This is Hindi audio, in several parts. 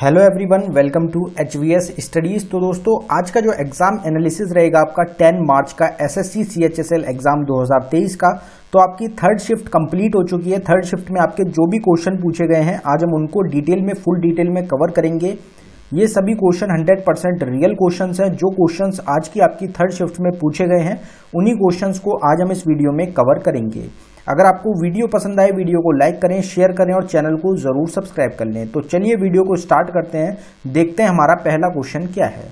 Hello everyone, welcome to HVS studies. तो दोस्तों, आज का जो एग्जाम एनालिसिस रहेगा आपका 10 मार्च का SSC CHSL एग्जाम 2023 का। तो आपकी थर्ड शिफ्ट कंप्लीट हो चुकी है। थर्ड शिफ्ट में आपके जो भी क्वेश्चन पूछे गए हैं आज हम उनको डिटेल में, फुल डिटेल में कवर करेंगे। ये सभी क्वेश्चन 100% रियल क्वेश्चंस हैं। जो क्वेश्चंस आज की आपकी थर्ड शिफ्ट में पूछे गए हैं उन्हीं क्वेश्चंस को आज हम इस वीडियो में कवर करेंगे। अगर आपको वीडियो पसंद आए, वीडियो को लाइक करें, शेयर करें और चैनल को जरूर सब्सक्राइब कर लें। तो चलिए वीडियो को स्टार्ट करते हैं, देखते हैं हमारा पहला क्वेश्चन क्या है।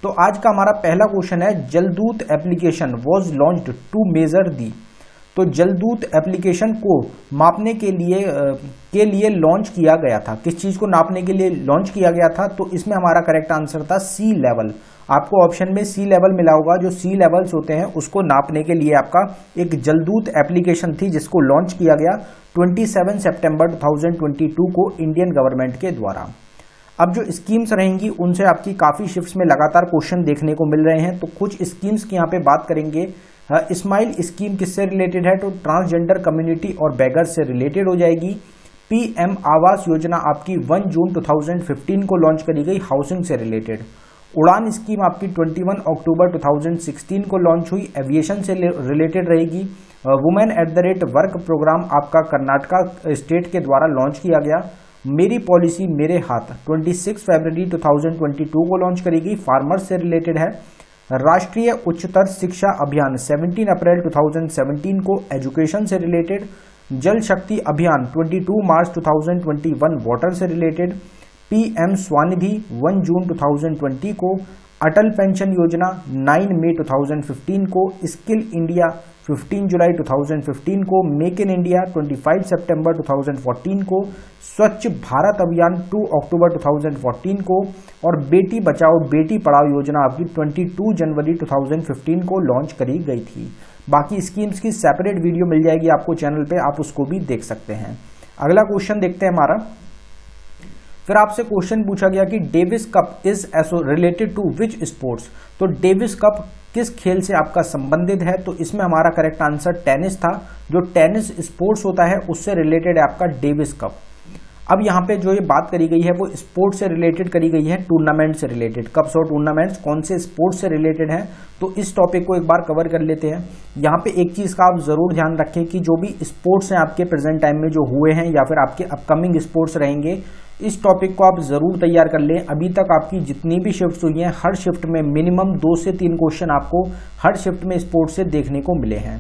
तो आज का हमारा पहला क्वेश्चन है, Jaldoot application was launched to measure the. तो जलदूत एप्लीकेशन को मापने के लिए लॉन्च किया गया था। किस चीज को नापने के लिए लॉन्च किया गया था? तो इसमें हमारा करेक्ट आंसर था सी लेवल। आपको ऑप्शन में सी लेवल मिला होगा। जो सी लेवल्स होते हैं उसको नापने के लिए आपका एक जलदूत एप्लीकेशन थी जिसको लॉन्च किया गया 27 सितंबर 2022 को इंडियन गवर्नमेंट के द्वारा। अब जो स्कीम्स रहेंगी उनसे आपकी काफी शिफ्ट्स में लगातार क्वेश्चन देखने को मिल रहे हैं। तो कुछ स्कीम्स की यहाँ पे बात करेंगे। स्माइल स्कीम किससे रिलेटेड है? तो ट्रांसजेंडर कम्युनिटी और बेगर्स से रिलेटेड हो जाएगी। PM आवास योजना आपकी 1 जून 2015 को लॉन्च करी गई, हाउसिंग से रिलेटेड। उड़ान स्कीम आपकी 21 अक्टूबर 2016 को लॉन्च हुई, एविएशन से रिलेटेड रहेगी। वुमेन @वर्क प्रोग्राम आपका कर्नाटका स्टेट के द्वारा लॉन्च किया गया। मेरी पॉलिसी मेरे हाथ 26 फरवरी 2022 को लॉन्च करी गई, फार्मर्स से रिलेटेड है। राष्ट्रीय उच्चतर शिक्षा अभियान 17 अप्रैल 2017 को एजुकेशन से रिलेटेड। जल शक्ति अभियान 22 मार्च 2021 वाटर से रिलेटेड। PM स्वानिधि 1 जून 2020 को। अटल पेंशन योजना 9 मई 2015 को। स्किल इंडिया 15 जुलाई 2015 को। मेक इन इंडिया 25 सितंबर 2014 को। स्वच्छ भारत अभियान 2 अक्टूबर 2014 को। और बेटी बचाओ बेटी पढ़ाओ योजना आपकी 22 जनवरी 2015 को लॉन्च करी गई थी। बाकी स्कीम्स की सेपरेट वीडियो मिल जाएगी आपको चैनल पे, आप उसको भी देख सकते हैं। अगला क्वेश्चन देखते हैं हमारा। फिर आपसे क्वेश्चन पूछा गया कि Davis Cup is related to which sports. तो डेविस कप किस खेल से आपका संबंधित है? तो इसमें हमारा करेक्ट आंसर टेनिस था। जो टेनिस स्पोर्ट्स होता है उससे रिलेटेड है आपका डेविस कप। अब यहाँ पे जो ये बात करी गई है वो स्पोर्ट्स से रिलेटेड करी गई है, टूर्नामेंट से रिलेटेड। कप्स और टूर्नामेंट्स कौन से स्पोर्ट्स से रिलेटेड हैं, तो इस टॉपिक को एक बार कवर कर लेते हैं। यहाँ पे एक चीज का आप जरूर ध्यान रखें कि जो भी स्पोर्ट्स हैं आपके प्रेजेंट टाइम में जो हुए हैं या फिर आपके अपकमिंग स्पोर्ट्स रहेंगे, इस टॉपिक को आप जरूर तैयार कर लें। अभी तक आपकी जितनी भी शिफ्ट्स हुई हैं, हर शिफ्ट में मिनिमम 2 से 3 क्वेश्चन आपको हर शिफ्ट में स्पोर्ट्स से देखने को मिले हैं।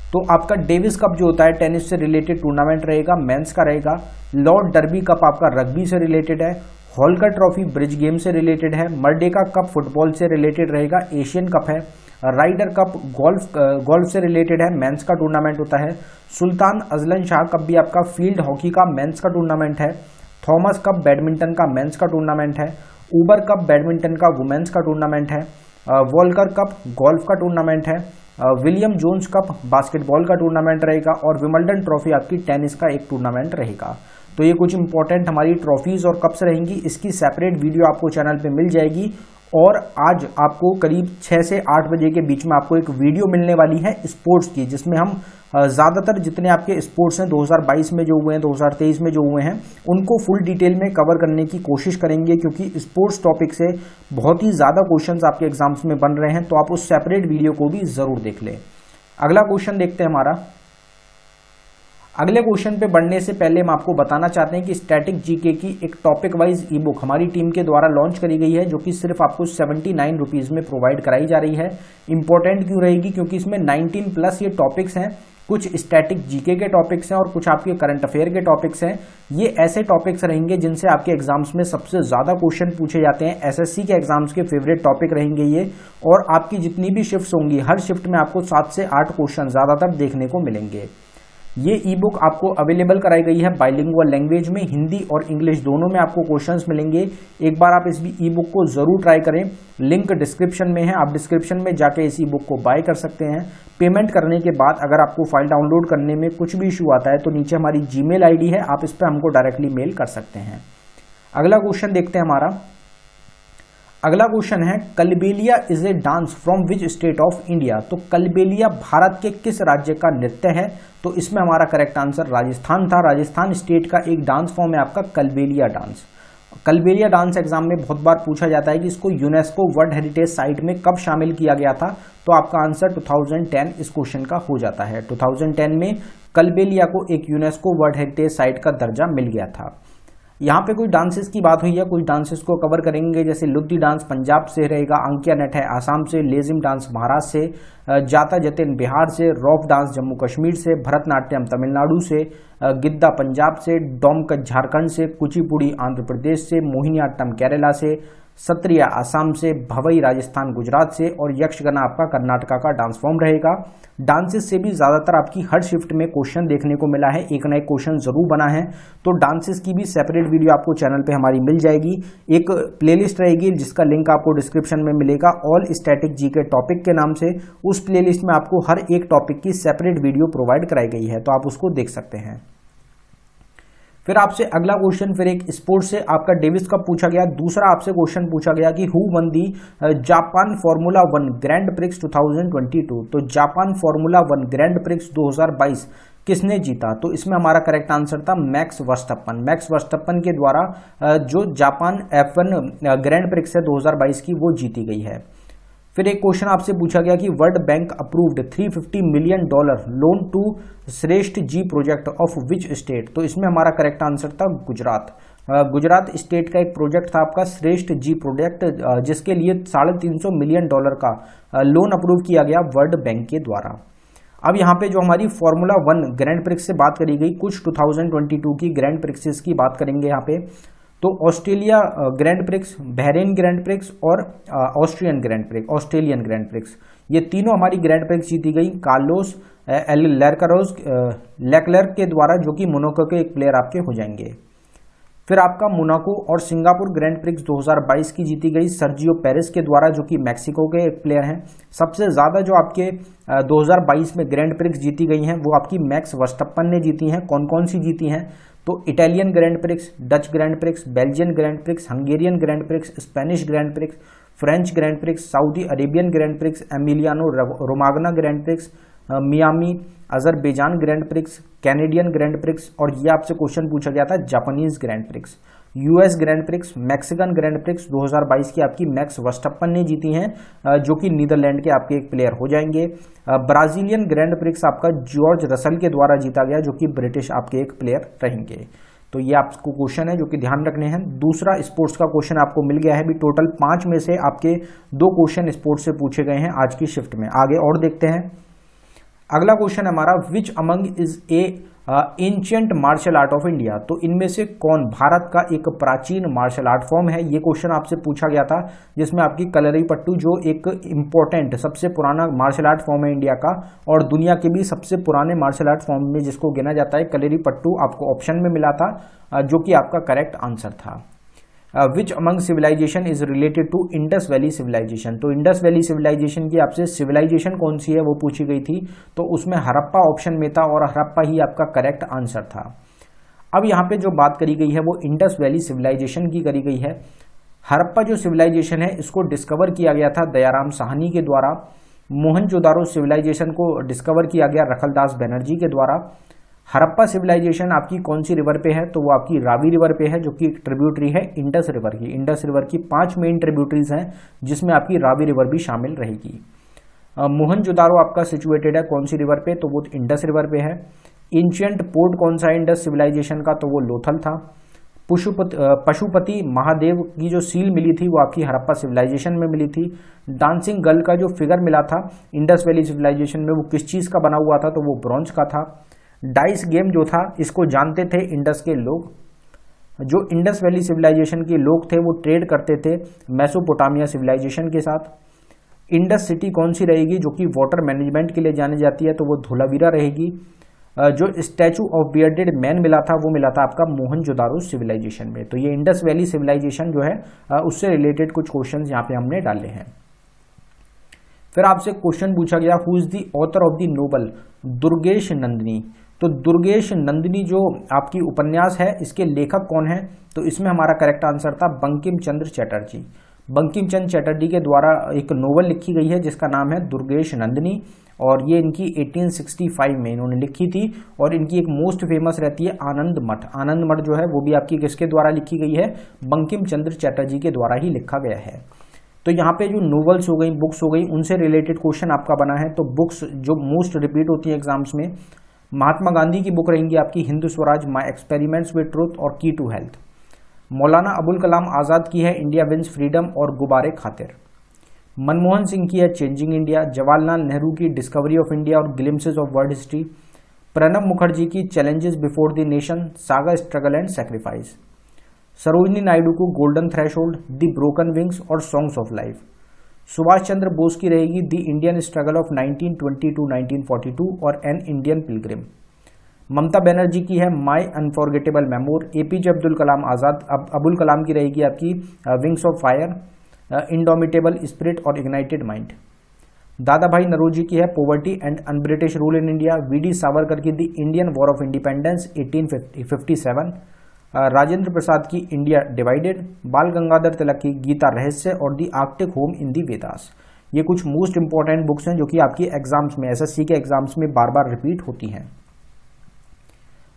तो आपका डेविस कप जो होता है टेनिस से रिलेटेड टूर्नामेंट रहेगा, मेंस का रहेगा। लॉर्ड डर्बी कप आपका रग्बी से रिलेटेड है। होल्कर ट्रॉफी ब्रिज गेम से रिलेटेड है। मर्डेका कप फुटबॉल से रिलेटेड रहेगा, एशियन कप है। राइडर कप गोल्फ से रिलेटेड है, मेंस का टूर्नामेंट होता है। सुल्तान अजलन शाह कप भी आपका फील्ड हॉकी का मेंस का टूर्नामेंट है। थॉमस कप बैडमिंटन का मेंस का टूर्नामेंट है। उबर कप बैडमिंटन का वुमेन्स का टूर्नामेंट है। वॉल्कर कप गोल्फ का टूर्नामेंट है। विलियम जोन्स कप बास्केटबॉल का टूर्नामेंट रहेगा। और विमल्डन ट्रॉफी आपकी टेनिस का एक टूर्नामेंट रहेगा। तो ये कुछ इंपॉर्टेंट हमारी ट्रॉफीज और कप्स रहेंगी। इसकी सेपरेट वीडियो आपको चैनल पे मिल जाएगी। और आज आपको करीब 6 से 8 बजे के बीच में आपको एक वीडियो मिलने वाली है स्पोर्ट्स की, जिसमें हम ज्यादातर जितने आपके स्पोर्ट्स हैं 2022 में जो हुए हैं, 2023 में जो हुए हैं, उनको फुल डिटेल में कवर करने की कोशिश करेंगे। क्योंकि स्पोर्ट्स टॉपिक से बहुत ही ज्यादा क्वेश्चंस आपके एग्जाम्स में बन रहे हैं, तो आप उस सेपरेट वीडियो को भी जरूर देख लें। अगला क्वेश्चन देखते हैं हमारा। अगले क्वेश्चन पे बढ़ने से पहले हम आपको बताना चाहते हैं कि स्टैटिक जीके की एक टॉपिक वाइज ई बुक हमारी टीम के द्वारा लॉन्च करी गई है, जो कि सिर्फ आपको 79 रुपीज में प्रोवाइड कराई जा रही है। इंपॉर्टेंट क्यों रहेगी? क्योंकि इसमें 19+ ये टॉपिक्स हैं। कुछ स्टैटिक जीके के टॉपिक्स हैं और कुछ आपके करंट अफेयर के टॉपिक्स हैं। ये ऐसे टॉपिक्स रहेंगे जिनसे आपके एग्जाम्स में सबसे ज्यादा क्वेश्चन पूछे जाते हैं। SSC के एग्जाम्स के फेवरेट टॉपिक रहेंगे ये। और आपकी जितनी भी शिफ्ट्स होंगी, हर शिफ्ट में आपको 7 से 8 क्वेश्चन ज्यादातर देखने को मिलेंगे। ये ई बुक आपको अवेलेबल कराई गई है बाइलिंगुअल लैंग्वेज में, हिंदी और इंग्लिश दोनों में आपको क्वेश्चंस मिलेंगे। एक बार आप इस ई बुक को जरूर ट्राई करें। लिंक डिस्क्रिप्शन में है, आप डिस्क्रिप्शन में जाके इस ई बुक को बाय कर सकते हैं। पेमेंट करने के बाद अगर आपको फाइल डाउनलोड करने में कुछ भी इशू आता है तो नीचे हमारी जीमेल आईडी है, आप इस पर हमको डायरेक्टली मेल कर सकते हैं। अगला क्वेश्चन देखते हैं हमारा। अगला क्वेश्चन है, Kalbelia is a dance from which state of India. तो कलबेलिया भारत के किस राज्य का नृत्य है? तो इसमें हमारा करेक्ट आंसर राजस्थान था। राजस्थान स्टेट का एक डांस फॉर्म है आपका Kalbelia dance. Kalbelia dance exam में बहुत बार पूछा जाता है कि इसको यूनेस्को वर्ल्ड हेरिटेज साइट में कब शामिल किया गया था, तो आपका आंसर 2010 इस क्वेश्चन का हो जाता है। 2010 में कलबेलिया को एक यूनेस्को वर्ल्ड हेरिटेज साइट का दर्जा मिल गया था। यहाँ पे कुछ डांसेस की बात हुई है, कुछ डांसेस को कवर करेंगे, जैसे लुद्दी डांस पंजाब से रहेगा, अंकिया नट है आसाम से, लेजिम डांस महाराष्ट्र से, जाता जतिन बिहार से, रॉफ डांस जम्मू कश्मीर से, भरतनाट्यम तमिलनाडु से, गिद्दा पंजाब से, डोमकच झारखंड से, कुचिपुड़ी आंध्र प्रदेश से, मोहिनीअट्टम केरला से, सत्रिया आसाम से, भवई राजस्थान गुजरात से और यक्षगान आपका कर्नाटका का डांस फॉर्म रहेगा। डांसेस से भी ज़्यादातर आपकी हर शिफ्ट में क्वेश्चन देखने को मिला है, एक ना एक क्वेश्चन जरूर बना है, तो डांसेस की भी सेपरेट वीडियो आपको चैनल पे हमारी मिल जाएगी। एक प्लेलिस्ट रहेगी जिसका लिंक आपको डिस्क्रिप्शन में मिलेगा, ऑल स्टैटिक जीके टॉपिक के नाम से। उस प्लेलिस्ट में आपको हर एक टॉपिक की सेपरेट वीडियो प्रोवाइड कराई गई है, तो आप उसको देख सकते हैं। फिर आपसे अगला क्वेश्चन फिर एक स्पोर्ट्स से आपका डेविस कप पूछा गया। दूसरा आपसे क्वेश्चन पूछा गया कि who one the Japan formula 1 grand prix 2022, तो जापान फार्मूला 1 ग्रैंड प्रिक्स 2022 किसने जीता, तो इसमें हमारा करेक्ट आंसर था मैक्स वर्स्टप्पन। मैक्स वर्स्टप्पन के द्वारा जो जापान F1 ग्रैंड प्रिक्स है 2022 की वो जीती गई है। फिर एक क्वेश्चन आपसे पूछा गया कि World Bank approved $350 million loan to श्रेष्ठ जी प्रोजेक्ट ऑफ विच स्टेट, तो इसमें हमारा करेक्ट आंसर था गुजरात। गुजरात स्टेट का एक प्रोजेक्ट था आपका श्रेष्ठ जी प्रोजेक्ट, जिसके लिए $350 मिलियन का लोन अप्रूव किया गया वर्ल्ड बैंक के द्वारा। अब यहाँ पे जो हमारी फार्मूला 1 ग्रैंड प्रिक्स से बात करी गई, कुछ 2022 की ग्रैंड प्रिक्सेस की बात करेंगे यहाँ पे, तो Australia grand prix, Bahrain grand prix और ऑस्ट्रेलियन ग्रैंड प्रिक्स, ये तीनों हमारी ग्रैंड प्रिक्स जीती गई कार्लोस लेक्लर्क के द्वारा, जो कि मोनाको के एक प्लेयर आपके हो जाएंगे। फिर आपका मोनाको और सिंगापुर ग्रैंड प्रिक्स 2022 की जीती गई सर्जियो पेरेस के द्वारा, जो कि मैक्सिको के एक प्लेयर हैं। सबसे ज़्यादा जो आपके 2022 में ग्रैंड प्रिक्स जीती गई हैं वो आपकी मैक्स वर्स्टप्पन ने जीती हैं। कौन कौन सी जीती हैं, तो Italian grand prix, Dutch grand prix, Belgian grand prix, Hungarian grand prix, Spanish grand prix, French grand prix, Saudi Arabian grand prix, Emiliano Romagna grand prix, Miami Azerbaijan grand prix, Canadian grand prix, और ये आपसे क्वेश्चन पूछा गया था Japanese grand prix, US grand prix, Mexican grand prix 2022 की आपकी मैक्स वर्स्टप्पन ने जीती हैं, जो कि नीदरलैंड के आपके एक प्लेयर हो जाएंगे। ब्राजीलियन ग्रैंड प्रिक्स आपका जॉर्ज रसल के द्वारा जीता गया, जो कि ब्रिटिश आपके एक प्लेयर रहेंगे। तो ये आपको क्वेश्चन है जो कि ध्यान रखने हैं। दूसरा स्पोर्ट्स का क्वेश्चन आपको मिल गया है भी, टोटल 5 में से आपके 2 क्वेश्चन स्पोर्ट्स से पूछे गए हैं आज की शिफ्ट में। आगे और देखते हैं। अगला क्वेश्चन हमारा, which among is a ancient martial art of India, तो इनमें से कौन भारत का एक प्राचीन मार्शल आर्ट फॉर्म है। ये क्वेश्चन आपसे पूछा गया था, जिसमें आपकी कलरीपट्टू जो एक इंपॉर्टेंट सबसे पुराना मार्शल आर्ट फॉर्म है इंडिया का, और दुनिया के भी सबसे पुराने मार्शल आर्ट फॉर्म में जिसको गिना जाता है कलरीपट्टू, आपको ऑप्शन में मिला था, जो कि आपका करेक्ट आंसर था। Which among civilisation is related to Indus Valley civilisation, तो इंडस वैली सिविलाइजेशन की आपसे सिविलाइजेशन कौन सी है वो पूछी गई थी, तो उसमें हड़प्पा ऑप्शन में था और हड़प्पा ही आपका करेक्ट आंसर था। अब यहाँ पे जो बात करी गई है वो इंडस वैली सिविलाइजेशन की करी गई है। हड़प्पा जो सिविलाइजेशन है इसको डिस्कवर किया गया था दयाराम साहनी के द्वारा। मोहनजोदारो सिविलाइजेशन को डिस्कवर किया गया रखलदास बनर्जी के द्वारा। हड़प्पा सिविलाइजेशन आपकी कौन सी रिवर पे है, तो वो आपकी रावी रिवर पे है, जो कि ट्रिब्यूटरी है इंडस रिवर की। इंडस रिवर की 5 मेन ट्रिब्यूटरीज हैं, जिसमें आपकी रावी रिवर भी शामिल रहेगी। मोहनजोदारो आपका सिचुएटेड है कौन सी रिवर पे, तो वो इंडस रिवर पे है। एंशिएंट पोर्ट कौन सा है इंडस सिविलाइजेशन का, तो वो लोथल था। पशुपति महादेव की जो सील मिली थी वो आपकी हड़प्पा सिविलाइजेशन में मिली थी। डांसिंग गर्ल का जो फिगर मिला था इंडस वैली सिविलाइजेशन में, वो किस चीज़ का बना हुआ था, तो वो ब्रॉन्ज का था। डाइस गेम जो था इसको जानते थे इंडस के लोग। जो इंडस वैली सिविलाइजेशन के लोग थे वो ट्रेड करते थे मेसोपोटामिया सिविलाइजेशन के साथ। इंडस सिटी कौन सी रहेगी, जो कि वाटर मैनेजमेंट के लिए जानी जाती है, तो वो धोलावीरा रहेगी। जो स्टैचू ऑफ बियर्डेड मैन मिला था वो मिला था आपका मोहनजोदारो सिविलाइजेशन में। तो ये इंडस वैली सिविलाइजेशन जो है उससे रिलेटेड कुछ क्वेश्चंस यहाँ पे हमने डाले हैं। फिर आपसे क्वेश्चन पूछा गया, who is the author of the novel Durgesh Nandini, तो दुर्गेश नंदिनी जो आपकी उपन्यास है इसके लेखक कौन है, तो इसमें हमारा करेक्ट आंसर था बंकिम चंद्र चटर्जी। बंकिम चंद्र चटर्जी के द्वारा एक नोवेल लिखी गई है जिसका नाम है दुर्गेश नंदिनी, और ये इनकी 1865 में इन्होंने लिखी थी। और इनकी एक मोस्ट फेमस रहती है आनंद मठ। आनंद मठ जो है वो भी आपकी किसके द्वारा लिखी गई है, बंकिम चंद्र चटर्जी के द्वारा ही लिखा गया है। तो यहाँ पे जो नोवेल्स हो गई, बुक्स हो गई, उनसे रिलेटेड क्वेश्चन आपका बना है। तो बुक्स जो मोस्ट रिपीट होती है एग्जाम्स में, महात्मा गांधी की बुक रहेंगी आपकी Hind Swaraj, my experiments with truth और की टू हेल्थ। मौलाना अबुल कलाम आज़ाद की है इंडिया विंस फ्रीडम और गुब्बारे खातिर। मनमोहन सिंह की है चेंजिंग इंडिया। जवाहरलाल नेहरू की डिस्कवरी ऑफ इंडिया और glimpses of world history. Pranab Mukherjee की challenges before the nation, saga struggle and sacrifice. Sarojini Naidu को golden threshold, the broken wings और songs of life. Subhash Chandra Bose की रहेगी the Indian struggle of 1920 to 1942 और an Indian pilgrim. Mamata Banerjee की है my unforgettable memoir. APJ Abdul Kalam Azad, Abul Kalam की रहेगी आपकी wings of fire, indomitable spirit और ignited mind. Dadabhai Naoroji की है poverty and unBritish rule in India. VD Savarkar की the Indian war of independence 1857। Rajendra Prasad की इंडिया डिवाइडेड। बाल गंगाधर तिलक की गीता रहस्य और दी आर्कटिक होम इन दी वेदास। ये कुछ मोस्ट इंपॉर्टेंट बुक्स हैं जो कि आपकी एग्जाम्स में, एसएससी के एग्जाम्स में बार बार रिपीट होती हैं।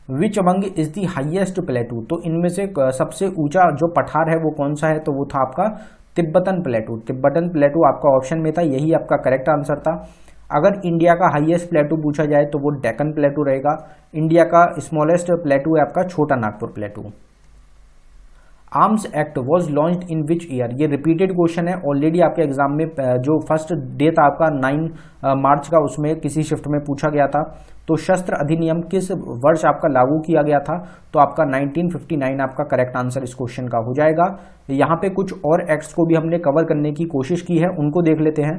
विच अमंग इज दी हाईएस्ट प्लेटू, तो इनमें से सबसे ऊंचा जो पठार है वो कौन सा है, तो वो था आपका तिब्बतन प्लेटू। तिब्बतन प्लेटू आपका ऑप्शन में था, यही आपका करेक्ट आंसर था। अगर इंडिया का हाईएस्ट प्लेटू पूछा जाए तो वो डेक्कन प्लेटू रहेगा। इंडिया का स्मॉलेस्ट प्लेटू है आपका छोटा Nagpur प्लेटू। Arms act was launched in which year, ये रिपीटेड क्वेश्चन है ऑलरेडी आपके एग्जाम में। जो फर्स्ट डे था आपका 9 मार्च का, उसमें किसी शिफ्ट में पूछा गया था। तो शस्त्र अधिनियम किस वर्ष आपका लागू किया गया था, तो आपका 1959 आपका करेक्ट आंसर इस क्वेश्चन का हो जाएगा। यहाँ पे कुछ और एक्ट्स को भी हमने कवर करने की कोशिश की है, उनको देख लेते हैं।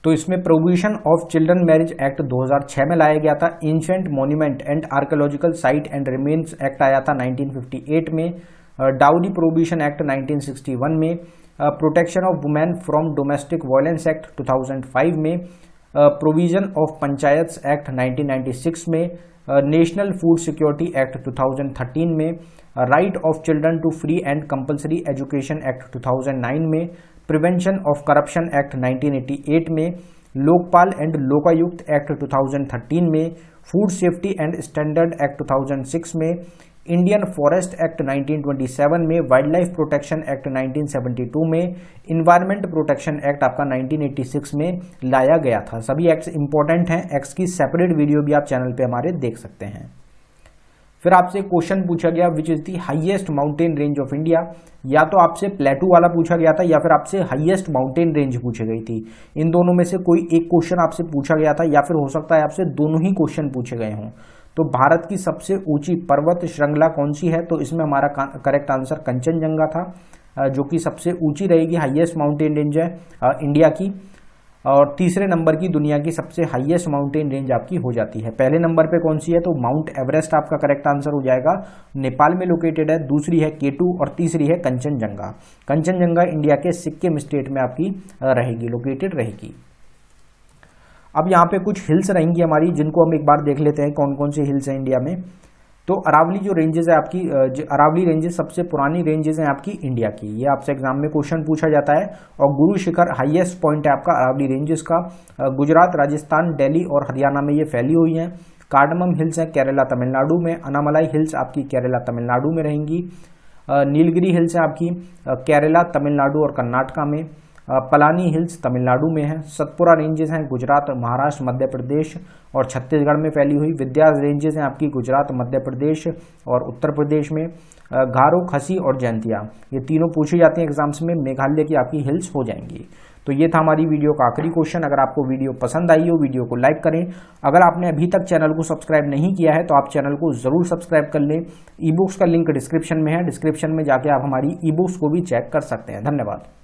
तो इसमें prohibition of children marriage act 2006 में लाया गया था। Ancient monument and archaeological site and remains act आया था 1958 में। डाउरी प्रोहिबिशन एक्ट 1961 में। Protection of women from domestic violence act 2005 में। प्रोविजन ऑफ पंचायत्स एक्ट 1996 में। नेशनल फूड सिक्योरिटी एक्ट 2013 में। Right of children to free and compulsory education act 2009 में। प्रिवेंशन ऑफ करप्शन एक्ट 1988 में। लोकपाल एंड लोकायुक्त एक्ट 2013 में। Food safety and standard act 2006 में। इंडियन फॉरेस्ट एक्ट 1927 में। वाइल्ड लाइफ प्रोटेक्शन एक्ट 1972 में। इन्वायरमेंट प्रोटेक्शन एक्ट आपका 1986 में लाया गया था। सभी एक्ट्स इंपॉर्टेंट हैं, एक्ट्स की सेपरेट वीडियो भी आप चैनल पे हमारे देख सकते हैं। फिर आपसे क्वेश्चन पूछा गया which is the highest mountain range of India. या तो आपसे प्लेटू वाला पूछा गया था या फिर आपसे हाईएस्ट माउंटेन रेंज पूछी गई थी। इन दोनों में से कोई एक क्वेश्चन आपसे पूछा गया था या फिर हो सकता है आपसे दोनों ही क्वेश्चन पूछे गए हों। तो भारत की सबसे ऊंची पर्वत श्रृंखला कौन सी है, तो इसमें हमारा करेक्ट आंसर कंचनजंगा था, जो कि सबसे ऊंची रहेगी, हाईएस्ट माउंटेन रेंज है इंडिया की। और तीसरे नंबर की दुनिया की सबसे हाईएस्ट माउंटेन रेंज आपकी हो जाती है। पहले नंबर पे कौन सी है, तो माउंट एवरेस्ट आपका करेक्ट आंसर हो जाएगा, नेपाल में लोकेटेड है। दूसरी है केटू और तीसरी है कंचनजंगा। कंचनजंगा इंडिया के सिक्किम स्टेट में आपकी रहेगी, लोकेटेड रहेगी। अब यहाँ पे कुछ हिल्स रहेंगी हमारी, जिनको हम एक बार देख लेते हैं कौन कौन से हिल्स हैं इंडिया में। तो अरावली जो रेंजेस है आपकी, अरावली रेंजेस सबसे पुरानी रेंजेस हैं आपकी इंडिया की, ये आपसे एग्जाम में क्वेश्चन पूछा जाता है। और गुरु शिखर हाईएस्ट पॉइंट है आपका अरावली रेंजेस का। गुजरात, राजस्थान, दिल्ली और हरियाणा में ये फैली हुई हैं। कार्डमम हिल्स है केरला तमिलनाडु में। अनामलाई हिल्स आपकी केरला तमिलनाडु में रहेंगी। नीलगिरी हिल्स है आपकी केरला, तमिलनाडु और कर्नाटका में। पलानी हिल्स तमिलनाडु में है। सतपुरा रेंजेस हैं गुजरात, महाराष्ट्र, मध्य प्रदेश और छत्तीसगढ़ में फैली हुई। विंध्यास रेंजेस हैं आपकी गुजरात, मध्य प्रदेश और उत्तर प्रदेश में। गारो, खसी और जयंतिया ये तीनों पूछी जाती हैं एग्जाम्स में, मेघालय की आपकी हिल्स हो जाएंगी। तो ये था हमारी वीडियो का आखिरी क्वेश्चन। अगर आपको वीडियो पसंद आई हो, वीडियो को लाइक करें। अगर आपने अभी तक चैनल को सब्सक्राइब नहीं किया है तो आप चैनल को जरूर सब्सक्राइब कर लें। ई बुक्स का लिंक डिस्क्रिप्शन में है, डिस्क्रिप्शन में जाके आप हमारी ई बुक्स को भी चेक कर सकते हैं। धन्यवाद।